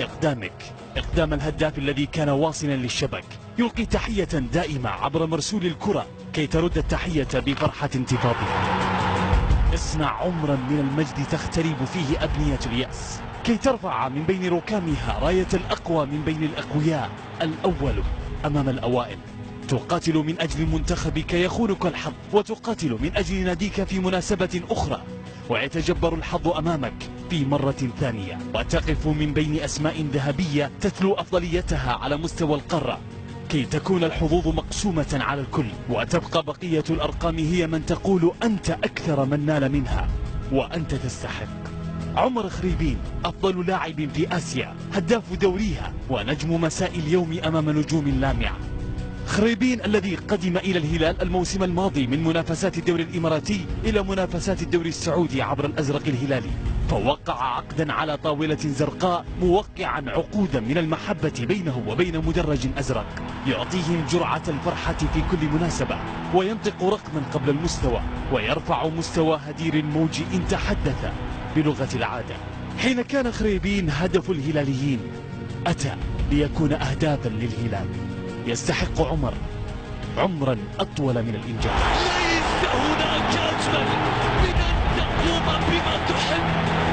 بإقدامك، إقدام الهداف الذي كان واصلا للشبك، يلقي تحية دائمة عبر مرسول الكرة كي ترد التحية بفرحة انتفاضها. اصنع عمرا من المجد تخترب فيه أبنية اليأس، كي ترفع من بين ركامها راية الأقوى من بين الأقوياء، الأول أمام الأوائل. تقاتل من أجل منتخبك يخونك الحظ، وتقاتل من أجل ناديك في مناسبة أخرى، ويتجبر الحظ أمامك في مرة ثانية، وتقف من بين أسماء ذهبية تتلو أفضليتها على مستوى القارة، كي تكون الحظوظ مقسومة على الكل، وتبقى بقية الأرقام هي من تقول أنت أكثر من نال منها وأنت تستحق. عمر خريبين أفضل لاعب في آسيا، هداف دوريها، ونجم مساء اليوم أمام نجوم لامعة. خريبين الذي قدم إلى الهلال الموسم الماضي من منافسات الدوري الإماراتي إلى منافسات الدوري السعودي عبر الأزرق الهلالي، فوقع عقدا على طاولة زرقاء، موقعا عقودا من المحبة بينه وبين مدرج أزرق يعطيهم جرعة الفرحة في كل مناسبة، وينطق رقما قبل المستوى، ويرفع مستوى هدير الموج إن تحدث بلغة العادة. حين كان خريبين هدف الهلاليين، أتى ليكون أهدافا للهلال. يستحق عمر عمرا أطول من الإنجاز. ليس هناك أجمل من أن تقوم بما تحب.